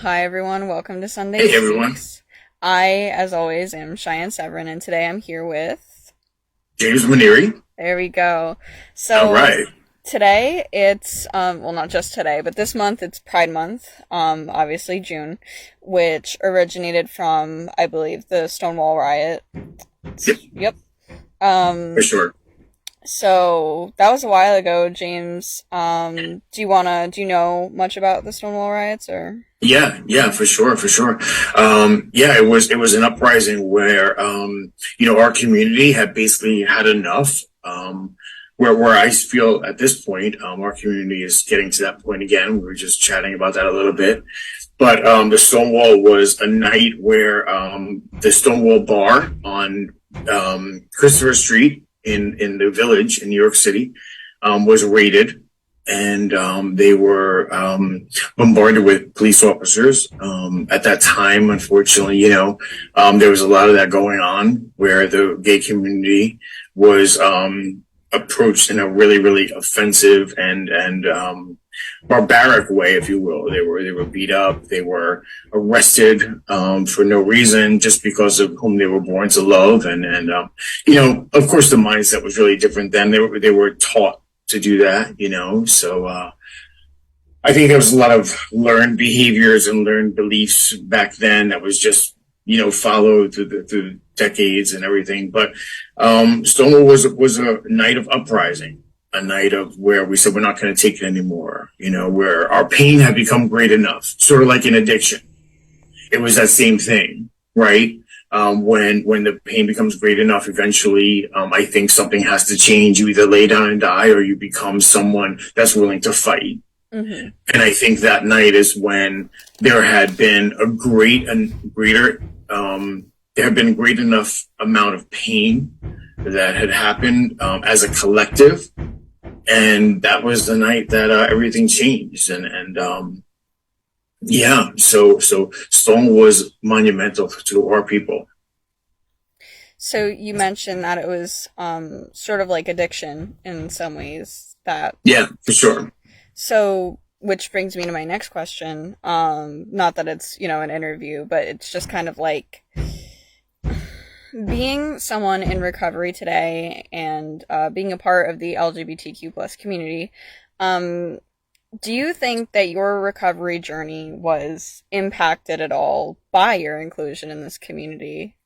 Hi everyone, welcome to Sunday Hey everyone, Speaks. I, as always, am Cheyenne Severin, and today I'm here with. James Manieri. There we go. All So right. today it's well, not just today, but this month it's Pride Month. Obviously June, which originated from, I believe, the Stonewall riot. Yep, Yep. for Um. sure. So that was a while ago, James. Do you know much about the Stonewall riots, or? Yeah, for sure, for sure. Yeah, it was an uprising where our community had basically had enough. Where I feel at this point, our community is getting to that point again. We were just chatting about that a little bit. But the Stonewall was a night where the Stonewall bar on Christopher Street in the Village in New York City was raided, and they were bombarded with police officers. At that time, unfortunately, there was a lot of that going on where the gay community was approached in a really, really offensive and barbaric way, if you will. They were beat up. They were arrested for no reason, just because of whom they were born to love. And of course, the mindset was really different then. They were taught to do that. So I think there was a lot of learned behaviors and learned beliefs back then that was just followed through decades and everything. But Stonewall was a night of uprising, a night of where we said we're not going to take it anymore. Where our pain had become great enough, sort of like an addiction. It was that same thing, right? When the pain becomes great enough, eventually, I think something has to change. You either lay down and die, or you become someone that's willing to fight. Mm-hmm. And I think that night is when there had been a great and greater, there had been a great enough amount of pain that had happened as a collective, and that was the night that everything changed. And yeah, so Stone was monumental to our people. So you mentioned that it was sort of like addiction in some ways. That Yeah, for sure. so, which brings me to my next question. Not that it's an interview, but it's just kind of like being someone in recovery today and being a part of the LGBTQ plus community. Um, do you think that your recovery journey was impacted at all by your inclusion in this community?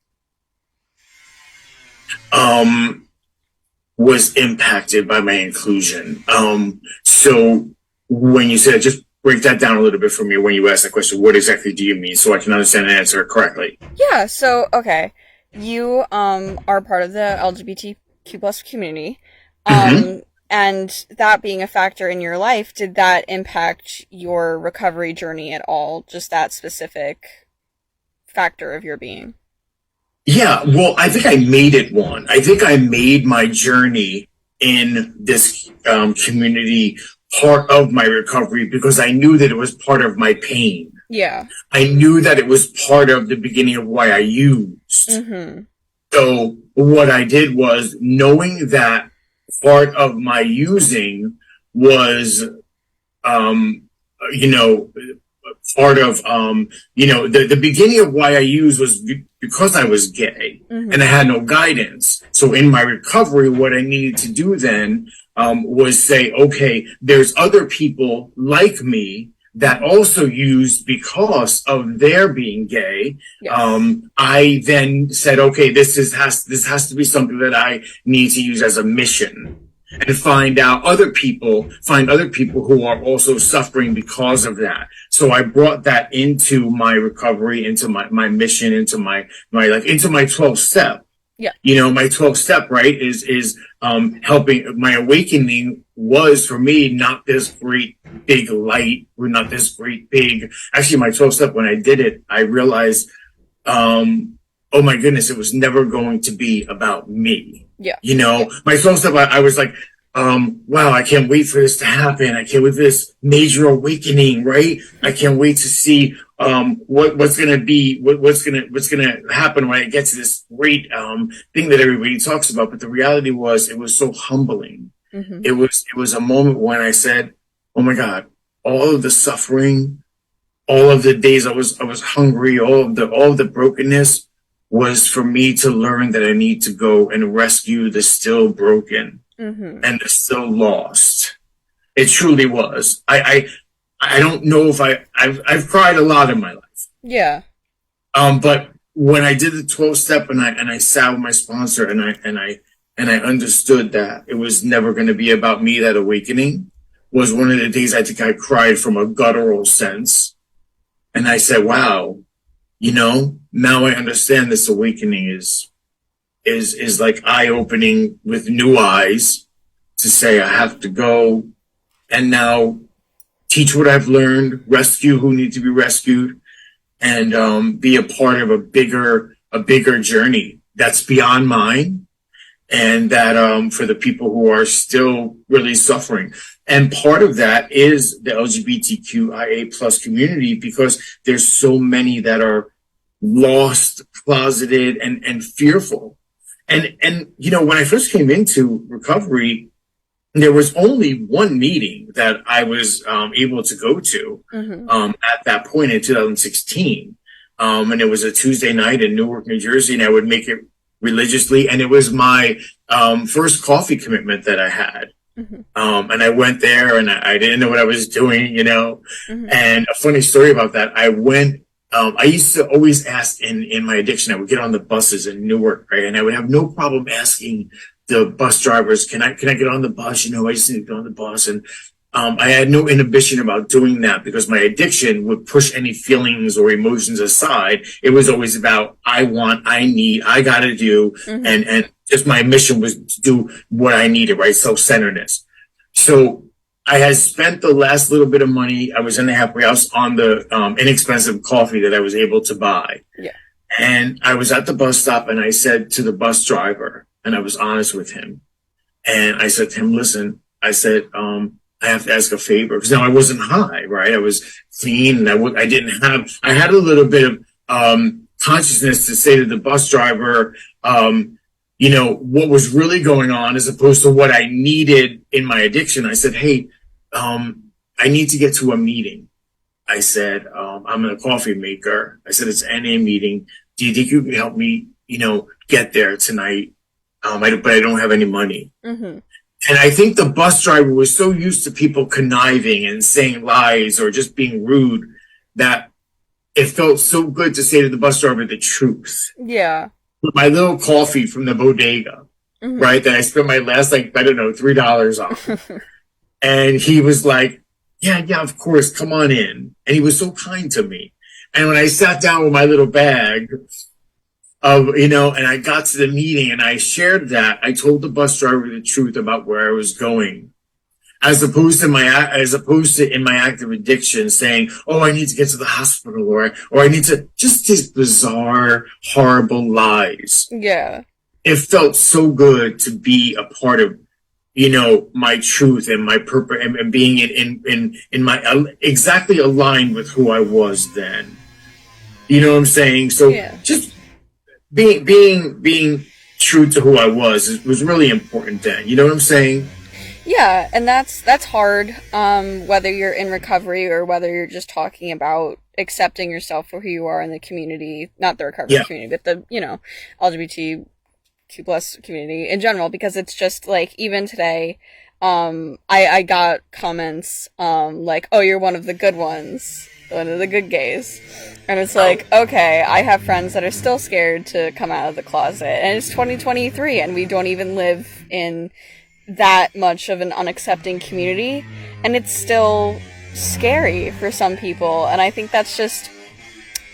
Um, was impacted by my inclusion. So when you said, just break that down a little bit for me when you ask that question. What exactly do you mean, so I can understand and answer it correctly? Yeah, so okay. You are part of the LGBTQ plus community. Mm-hmm. And that being a factor in your life, did that impact your recovery journey at all? Just that specific factor of your being? Yeah, well, I think I made it one. I think I made my journey in this community part of my recovery because I knew that it was part of my pain. Yeah. I knew that it was part of the beginning of why I used. Mm-hmm. So what I did was, knowing that part of my using was, um, you know, part of, the beginning of why I used was because I was gay and I Mm-hmm. had no guidance. So in my recovery, what I needed to do then, was say, okay, there's other people like me that also used because of their being gay. Yes. I then said, okay, this has to be something that I need to use as a mission, and find other people who are also suffering because of that. So I brought that into my recovery, into my mission, into into my 12 step. Yeah. My 12 step, right, is helping. My awakening was, for me, not this great big light, or not this great big, actually my 12 step, when I did it, I realized, oh my goodness, it was never going to be about me. Yeah. My 12 step, I was like, wow, I can't wait for this to happen. I can't wait for this major awakening, right? I can't wait to see what's gonna be, what's gonna happen when I get to this great thing that everybody talks about. But the reality was, it was so humbling. Mm-hmm. It was a moment when I said, oh my God, all of the suffering, all of the days I was hungry, all of the brokenness was for me to learn that I need to go and rescue the still broken Mm-hmm. and the still lost. It truly was. I don't know if I've cried a lot in my life. Yeah. But when I did the 12 step and I sat with my sponsor and I understood that it was never going to be about me, that awakening was one of the days I think I cried from a guttural sense. And I said, wow, now I understand this awakening is like eye opening with new eyes to say I have to go and now teach what I've learned, rescue who need to be rescued, and be a part of a bigger journey that's beyond mine, and that for the people who are still really suffering. And part of that is the LGBTQIA plus community, because there's so many that are lost, closeted, and fearful. And when I first came into recovery, there was only one meeting that I was able to go to Mm-hmm. at that point in 2016. And it was a Tuesday night in Newark, New Jersey, and I would make it religiously. And it was my first coffee commitment that I had. Mm-hmm. And I went there and I didn't know what I was doing. Mm-hmm. And a funny story about that, I used to always ask in my addiction, I would get on the buses in Newark, right? And I would have no problem asking the bus drivers, can I get on the bus? I just need to get on the bus. And I had no inhibition about doing that because my addiction would push any feelings or emotions aside. It was always about, I want, I need, I got to do. Mm-hmm. And just my mission was to do what I needed, right? Self-centeredness. So I had spent the last little bit of money. I was in the halfway house on the inexpensive coffee that I was able to buy. Yeah. And I was at the bus stop and I said to the bus driver, and I was honest with him. And I said to him, listen, I said, I have to ask a favor, because now I wasn't high, right? I was clean, and I had a little bit of consciousness to say to the bus driver, what was really going on as opposed to what I needed in my addiction. I said, hey, I need to get to a meeting. I said, I'm a coffee maker. I said, it's an NA meeting. Do you think you could help me, get there tonight? But I don't have any money. Mm-hmm. And I think the bus driver was so used to people conniving and saying lies or just being rude that it felt so good to say to the bus driver the truth. Yeah. With my little coffee from the bodega, Mm-hmm. right? That I spent my last, $3 on. And he was like, yeah, of course, come on in. And he was so kind to me. And when I sat down with my little bag and I got to the meeting and I shared that, I told the bus driver the truth about where I was going, as opposed to in my active addiction saying, oh, I need to get to the hospital, or I need to, just these bizarre, horrible lies. Yeah. It felt so good to be a part of, my truth and my purpose, and being in my exactly aligned with who I was then. You know what I'm saying? So Yeah. just being true to who I was really important then. You know what I'm saying? Yeah, and that's hard, whether you're in recovery or whether you're just talking about accepting yourself for who you are in the community, not the recovery community, but the, LGBTQ plus community in general, because it's just like, even today, I got comments, like, oh, you're one of the good ones, one of the good gays. And it's like, okay, I have friends that are still scared to come out of the closet, and it's 2023 and we don't even live in that much of an unaccepting community, and it's still scary for some people, and I think that's just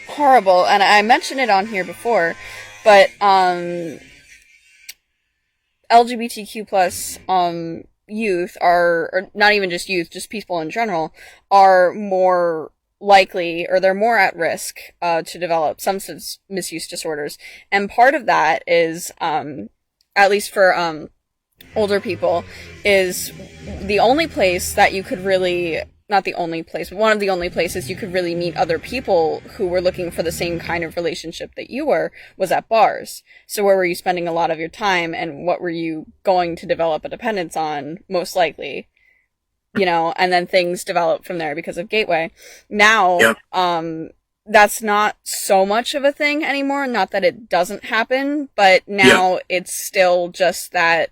horrible. And I mentioned it on here before, but LGBTQ plus youth are, or not even just youth, just people in general, are more likely, or they're more at risk to develop substance misuse disorders. And part of that is, at least for older people, is the only place that you could really, not the only place, but one of the only places you could really meet other people who were looking for the same kind of relationship that you were, was at bars. So where were you spending a lot of your time, and what were you going to develop a dependence on, most likely? and then things develop from there because of Gateway. Now, Yeah. that's not so much of a thing anymore. Not that it doesn't happen, but Yeah. now it's still just that,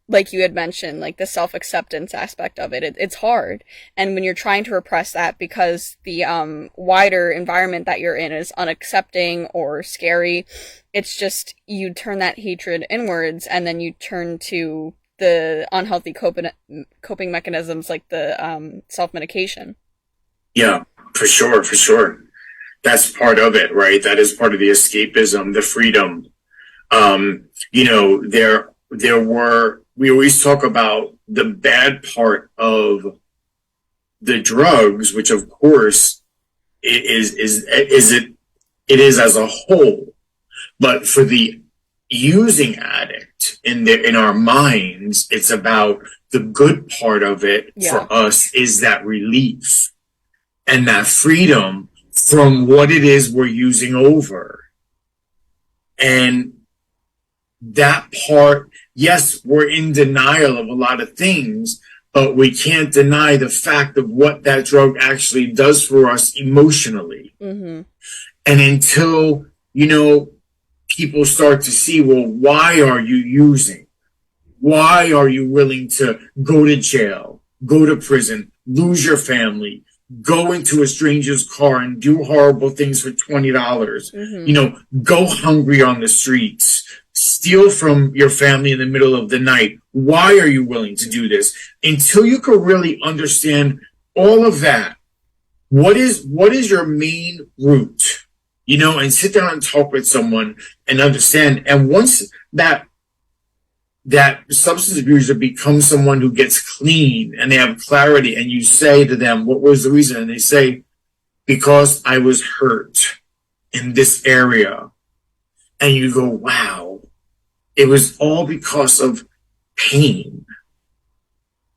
like you had mentioned, like the self-acceptance aspect of it. It's hard. And when you're trying to repress that because the wider environment that you're in is unaccepting or scary, it's just you turn that hatred inwards and then you turn to the unhealthy coping mechanisms like the self-medication. Yeah. For sure. For sure. That's part of it, right? That is part of the escapism, the freedom. We always talk about the bad part of the drugs, which of course it is as a whole, but for the using addict in our minds, it's about the good part of it Yeah. for us is that relief and that freedom from what it is we're using over. And that part, yes, we're in denial of a lot of things, but we can't deny the fact of what that drug actually does for us emotionally. Mm-hmm. And until, people start to see, well, why are you using? Why are you willing to go to jail, go to prison, lose your family, go into a stranger's car and do horrible things for $20, go hungry on the streets, steal from your family in the middle of the night? Why are you willing to do this? Until you can really understand all of that, what is your main root? And sit down and talk with someone and understand. And once that substance abuser becomes someone who gets clean and they have clarity, and you say to them, what was the reason? And they say, because I was hurt in this area. And you go, wow, it was all because of pain.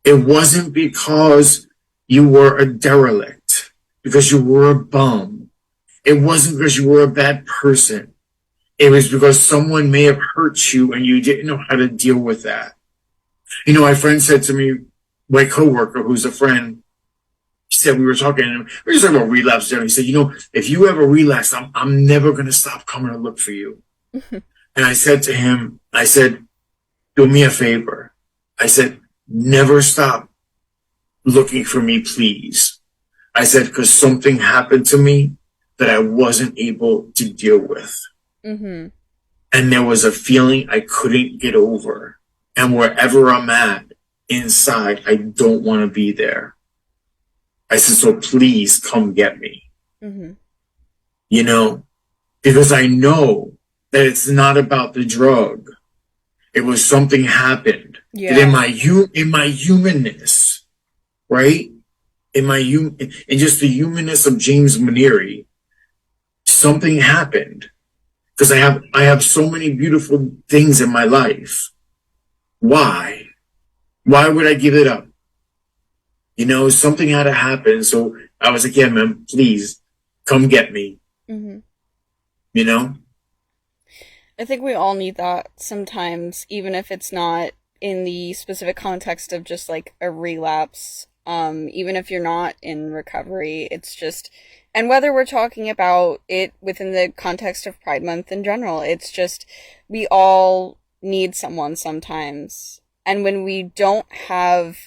It wasn't because you were a derelict, because you were a bum. It wasn't because you were a bad person. It was because someone may have hurt you and you didn't know how to deal with that. My friend said to me, my coworker, who's a friend, he said, we were talking about relapse. And he said, if you ever relapse, I'm never going to stop coming to look for you. And I said to him, do me a favor. I said, never stop looking for me, please. I said, because something happened to me that I wasn't able to deal with. Mm-hmm. And there was a feeling I couldn't get over. And wherever I'm at inside, I don't want to be there. I said, so please come get me. Mm-hmm. Because I know that it's not about the drug. It was something happened. Yeah. That in my humanness, right? In just the humanness of James Manieri, something happened. Because I have so many beautiful things in my life. Why? Why would I give it up? Something had to happen. So I was like, yeah, man, please come get me. Mm-hmm. I think we all need that sometimes, even if it's not in the specific context of just like a relapse. Even if you're not in recovery, it's just, and whether we're talking about it within the context of Pride Month in general, it's just, we all need someone sometimes. And when we don't have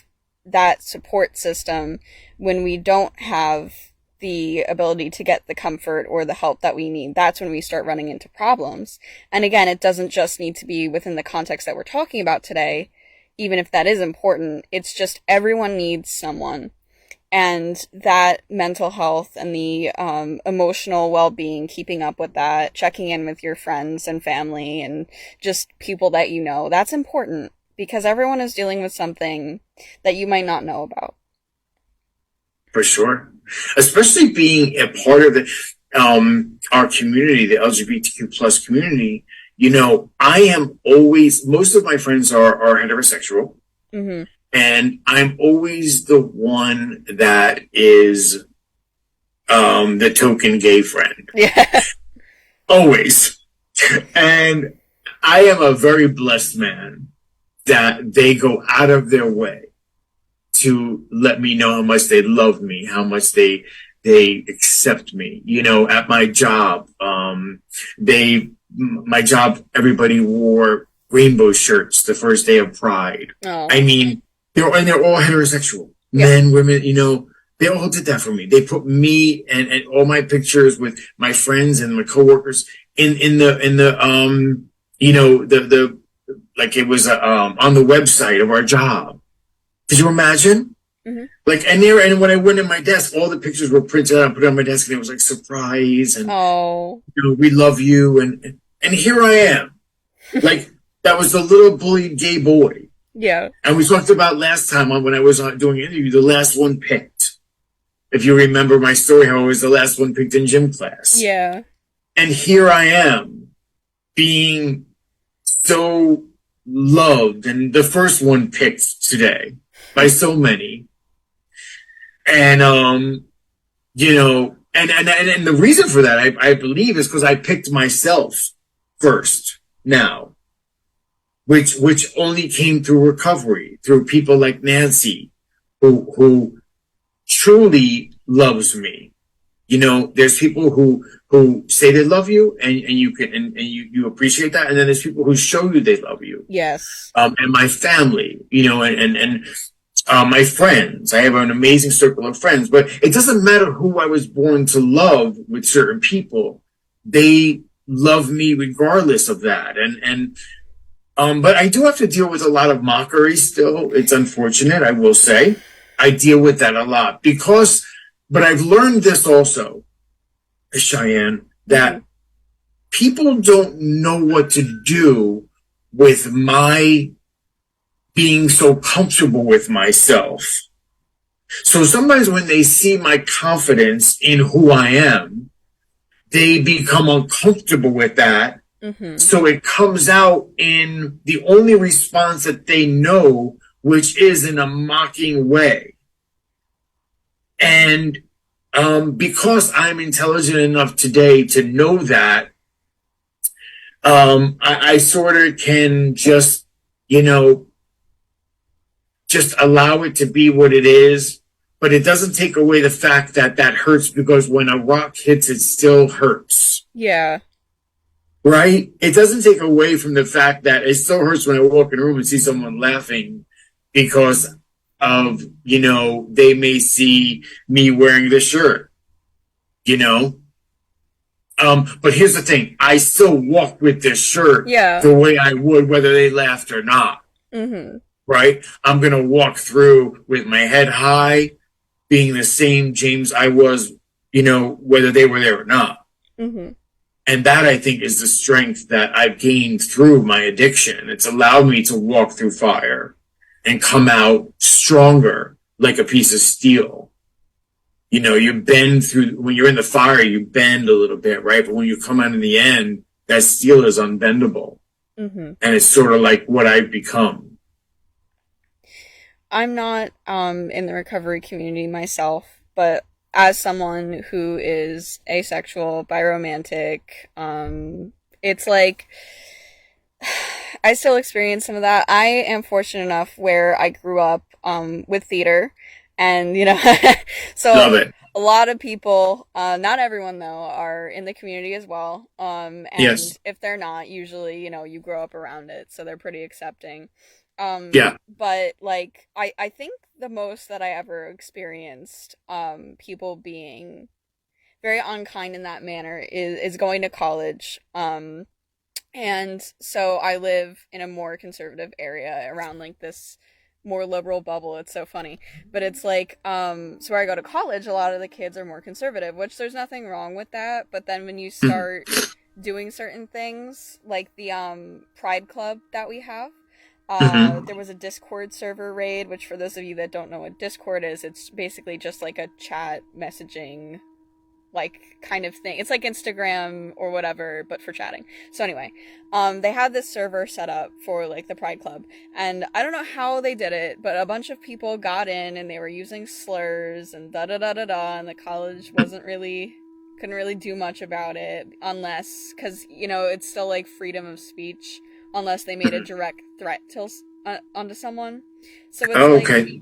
that support system, when we don't have the ability to get the comfort or the help that we need, that's when we start running into problems. And again, it doesn't just need to be within the context that we're talking about today, even if that is important. It's just everyone needs someone. And that mental health and the emotional well-being, keeping up with that, checking in with your friends and family and just people that you know, that's important because everyone is dealing with something that you might not know about. For sure. Especially being a part of our community, the LGBTQ plus community. I am always, most of my friends are heterosexual. Mm-hmm. And I'm always the one that is the token gay friend. Yeah. Always. And I am a very blessed man that they go out of their way to let me know how much they love me, how much they accept me. You know, at my job, my job, everybody wore rainbow shirts the first day of Pride. Oh. I mean, they're all heterosexual, Yeah. men, women. You know, they all did that for me. They put me and all my pictures with my friends and my coworkers in the you know, the like it was on the website of our job. Could you imagine? Hmm. Like, and when I went in my desk, all the pictures were printed out, put on my desk, and it was like surprise, and Oh. you know, we love you, and here I am, like that was the little bullied gay boy, Yeah. and we talked about last time when I was doing an interview, the last one picked. If you remember my story, how I was the last one picked in gym class, Yeah. and here I am, being so loved, and the first one picked today by so many. And you know, and the reason for that, I believe, is because I picked myself first now, which only came through recovery, through people like Nancy, who truly loves me. You know, there's people who say they love you, and you can and you appreciate that, and then there's people who show you they love you. Yes. And my family, you know, and my friends. I have an amazing circle of friends, but it doesn't matter who I was born to love with certain people. They love me regardless of that. But I do have to deal with a lot of mockery still. It's unfortunate, I will say. I deal with that a lot but I've learned this also, Cheyenne, that people don't know what to do with my being so comfortable with myself. So sometimes when they see my confidence in who I am, they become uncomfortable with that. Mm-hmm. So it comes out in the only response that they know, which is in a mocking way. And because I'm intelligent enough today to know that, I sort of can just, you know, just allow it to be what it is, but it doesn't take away the fact that that hurts, because when a rock hits, it still hurts. Yeah. Right? It doesn't take away from the fact that it still hurts when I walk in a room and see someone laughing because of, you know, they may see me wearing this shirt, you know? But here's the thing. I still walk with this shirt the way I would whether they laughed or not. Mm-hmm. Right? I'm going to walk through with my head high, being the same James I was, you know, whether they were there or not. Mm-hmm. And that, I think, is the strength that I've gained through my addiction. It's allowed me to walk through fire and come out stronger like a piece of steel. You know, you bend through, when you're in the fire, you bend a little bit, right? But when you come out in the end, that steel is unbendable. Mm-hmm. And it's sort of like what I've become. I'm not in the recovery community myself, but as someone who is asexual, biromantic, it's like I still experience some of that. I am fortunate enough where I grew up with theater, and you know, so Love it. a lot of people, not everyone though, are in the community as well. And Yes. if they're not, usually, you know, you grow up around it, so they're pretty accepting. Yeah. But like I think the most that I ever experienced people being very unkind in that manner is going to college. And so I live in a more conservative area around like this more liberal bubble. It's so funny. But it's like so where I go to college, a lot of the kids are more conservative, which there's nothing wrong with that, but then when you start doing certain things like the Pride Club that we have, there was a Discord server raid, which for those of you that don't know what Discord is, it's basically just like a chat messaging like kind of thing. It's like Instagram or whatever, but for chatting. So anyway, they had this server set up for like the Pride Club, and I don't know how they did it, but a bunch of people got in and they were using slurs and da da da da da, and the college couldn't really do much about it unless, because you know it's still like freedom of speech unless they made a direct threat onto someone. So it's Oh, like okay.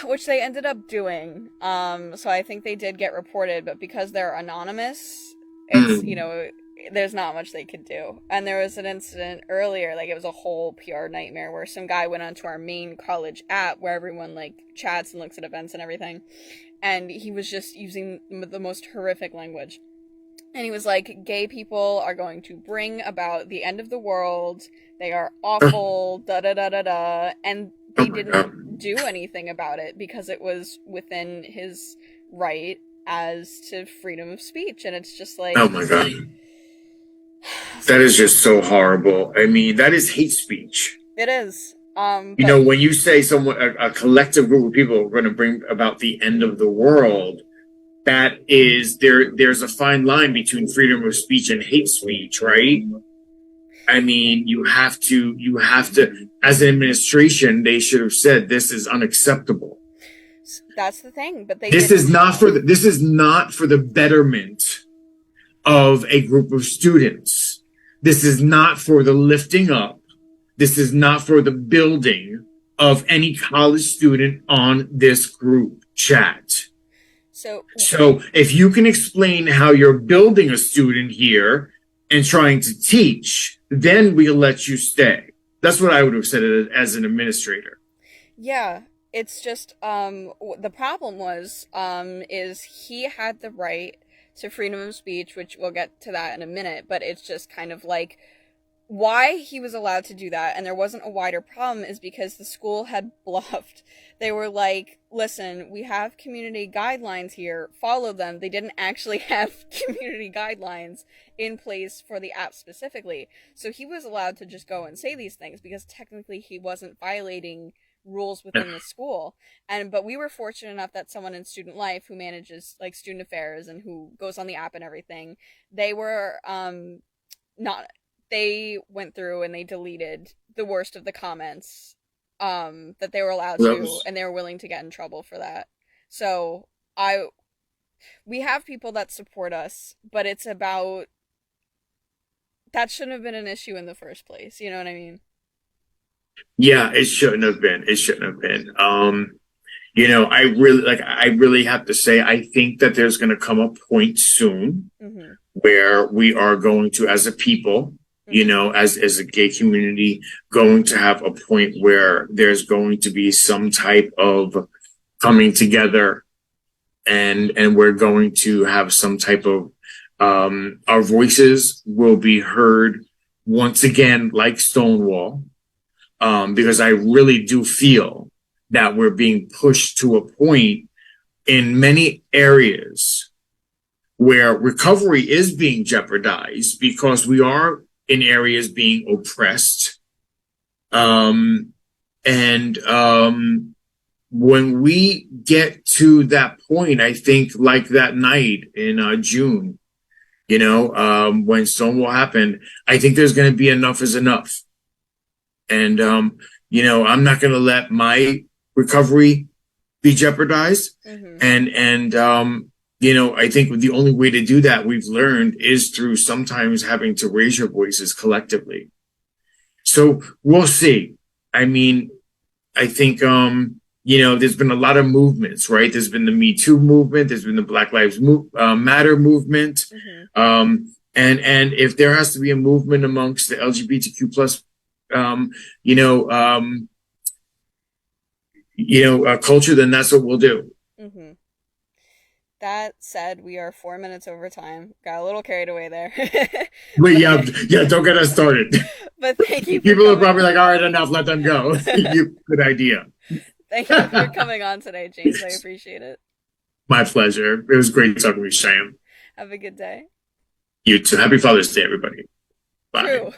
which they ended up doing. So I think they did get reported, but because they're anonymous, it's, Mm. there's not much they could do. And there was an incident earlier, like it was a whole PR nightmare where some guy went onto our main college app where everyone like chats and looks at events and everything, and he was just using the most horrific language. And he was like, gay people are going to bring about the end of the world. They are awful, da da da da da. And Oh they my God. didn't do anything about it because it was within his right as to freedom of speech. And it's just like, Oh my God. That so is just so horrible. I mean, that is hate speech. it is. You But know, when you say someone, a collective group of people are going to bring about the end of the world, that is there's a fine line between freedom of speech and hate speech, right? I mean, you have to, as an administration, they should have said this is unacceptable. that's the thing. But they This didn't. is not for this is not for the betterment of a group of students. This is not for the lifting up. This is not for the building of any college student on this group chat. So, So if you can explain how you're building a student here and trying to teach, then we'll let you stay. That's what I would have said as an administrator. yeah, it's just the problem was is he had the right to freedom of speech, which we'll get to that in a minute, but it's just kind of like why he was allowed to do that and there wasn't a wider problem is because the school had bluffed. They were like, listen, we have community guidelines here, follow them. They didn't actually have community guidelines in place for the app specifically. So he was allowed to just go and say these things because technically he wasn't violating rules within the school. And but we were fortunate enough that someone in student life who manages like student affairs and who goes on the app and everything, they were not they went through and they deleted the worst of the comments that they were allowed That to, was, and they were willing to get in trouble for that. So I we have people that support us, but it's about that shouldn't have been an issue in the first place. You know what I mean? yeah, it shouldn't have been. It shouldn't have been. I really have to say, I think that there's going to come a point soon Mm-hmm. where we are going to, as a people, Mm-hmm. as a gay community, going to have a point where there's going to be some type of coming together, and we're going to have some type of our voices will be heard once again, like Stonewall, because I really do feel that we're being pushed to a point in many areas where recovery is being jeopardized because we are in areas being oppressed. And when we get to that point, I think like that night in June, when Stonewall happened, I think there's going to be enough is enough. And, I'm not going to let my recovery be jeopardized. Mm-hmm. And I think the only way to do that we've learned is through sometimes having to raise your voices collectively. So we'll see. I mean, I think, there's been a lot of movements, right? There's been the Me Too movement. There's been the Black Lives Matter movement. Mm-hmm. And if there has to be a movement amongst the LGBTQ plus, culture, then that's what we'll do. Mm-hmm. That said, we are 4 minutes over time. Got a little carried away there. But but, yeah, yeah, don't get us started. but thank you for People are coming. probably like, all right, enough, let them go. Good idea. Thank you for coming on today, James. I appreciate it. My pleasure. It was great talking with you, Sam. Have a good day. You too. Happy Father's Day, everybody. Bye. True.